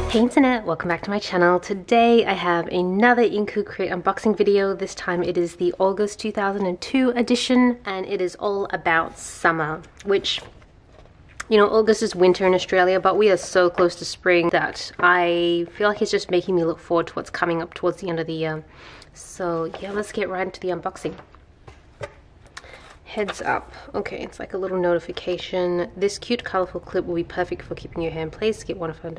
Hey internet, welcome back to my channel. Today I have another Inku crate unboxing video. This time it is the August 2002 edition and it is all about summer, which, you know, August is winter in Australia, but we are so close to spring that I feel like it's just making me look forward to what's coming up towards the end of the year. So yeah, let's get right into the unboxing. Heads up. Okay, it's like a little notification. This cute colorful clip will be perfect for keeping your hair in place. Get one of our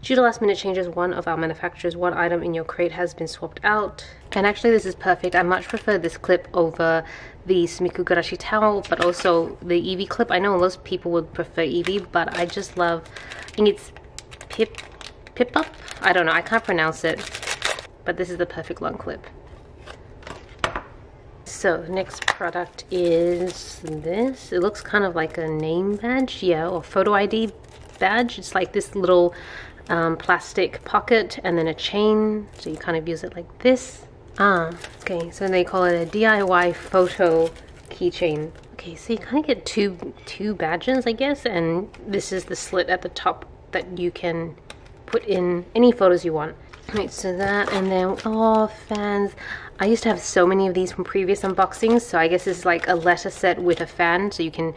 due to last minute changes, one of our manufacturers, one item in your crate has been swapped out. And actually this is perfect. I much prefer this clip over the Sumiku Garashi towel, but also the Eevee clip. I know most people would prefer Eevee, but I just love, I think it's Pip Up? I don't know, I can't pronounce it. But this is the perfect long clip. So the next product is this. It looks kind of like a name badge, yeah, or photo ID badge. It's like this little plastic pocket and then a chain, so you kind of use it like this. Okay, so they call it a DIY photo keychain. Okay, so you kind of get two badges, I guess, and this is the slit at the top that you can put in any photos you want. Right, so that, and then, oh, fans. I used to have so many of these from previous unboxings, so I guess this is like a letter set with a fan, so you can,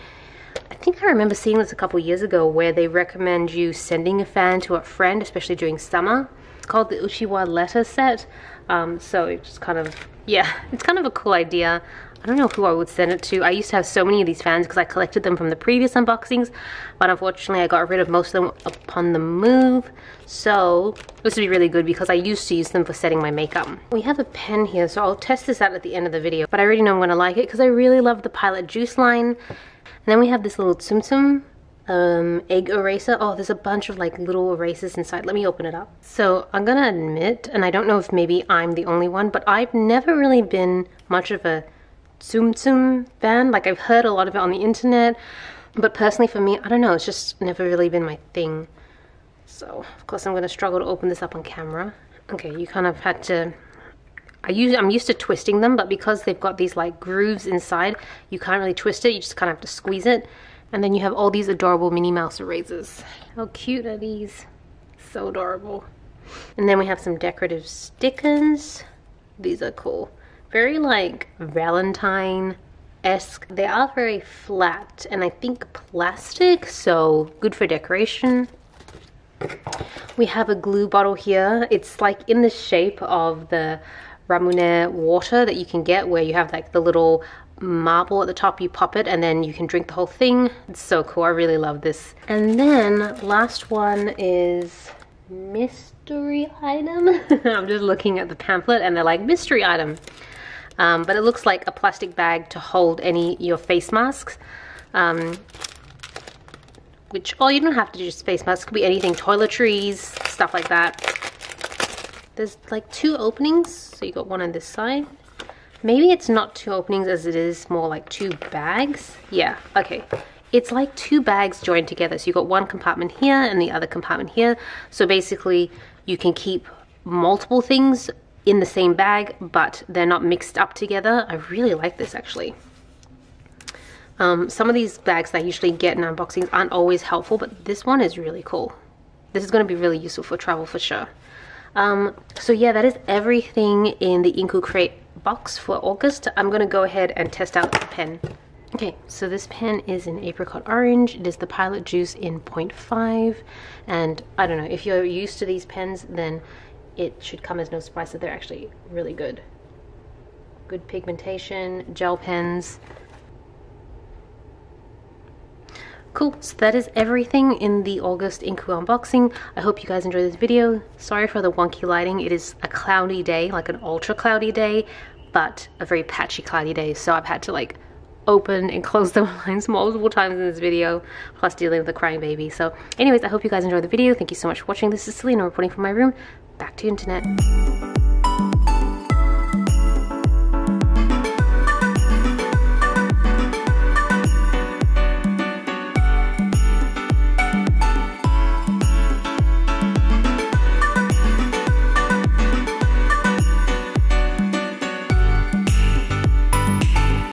I think I remember seeing this a couple years ago where they recommend you sending a fan to a friend, especially during summer. It's called the Uchiwa letter set, so it's just kind of, yeah, it's kind of a cool idea. I don't know who I would send it to. I used to have so many of these fans because I collected them from the previous unboxings, but unfortunately I got rid of most of them upon the move. So this would be really good because I used to use them for setting my makeup. We have a pen here, so I'll test this out at the end of the video, but I already know I'm gonna like it because I really love the Pilot Juice line. And then we have this little Tsum Tsum egg eraser. Oh, there's a bunch of like little erasers inside. Let me open it up. So I'm gonna admit, and I don't know if maybe I'm the only one, but I've never really been much of a Tsum Tsum fan. Like, I've heard a lot of it on the internet, but personally for me, I don't know, it's just never really been my thing. So of course I'm gonna struggle to open this up on camera. Okay, you kind of had to, I'm used to twisting them, but because they've got these like grooves inside, you can't really twist it, you just kind of have to squeeze it. And then you have all these adorable Minnie Mouse erasers. How cute are these? So adorable. And then we have some decorative stickers. These are cool. Very like Valentine-esque. They are very flat and I think plastic, so good for decoration. We have a glue bottle here. It's like in the shape of the Ramune water that you can get, where you have like the little marble at the top, you pop it and then you can drink the whole thing. It's so cool, I really love this. And then last one is mystery item. I'm just looking at the pamphlet and they're like mystery item. But it looks like a plastic bag to hold your face masks. Which, oh, you don't have to do just face masks, it could be anything, toiletries, stuff like that. There's like two openings, so you got one on this side. Maybe it's not two openings as it is more like two bags. Yeah, okay. It's like two bags joined together. So you got one compartment here and the other compartment here. So basically you can keep multiple things in the same bag, but they're not mixed up together. I really like this actually. Some of these bags that I usually get in unboxings aren't always helpful, but this one is really cool. This is going to be really useful for travel for sure. So yeah, that is everything in the Inku crate box for August. I'm going to go ahead and test out the pen. Okay, so this pen is in apricot orange. It is the Pilot Juice in 0.5, and I don't know, if you're used to these pens, then it should come as no surprise that they're actually really good. Good pigmentation, gel pens. Cool, so that is everything in the August Inku unboxing. I hope you guys enjoyed this video. Sorry for the wonky lighting. It is a cloudy day, like an ultra cloudy day, but a very patchy cloudy day, so I've had to like open and close the blinds multiple times in this video, plus dealing with a crying baby. So anyways, I hope you guys enjoyed the video. Thank you so much for watching. This is Celina reporting from my room. Back to internet.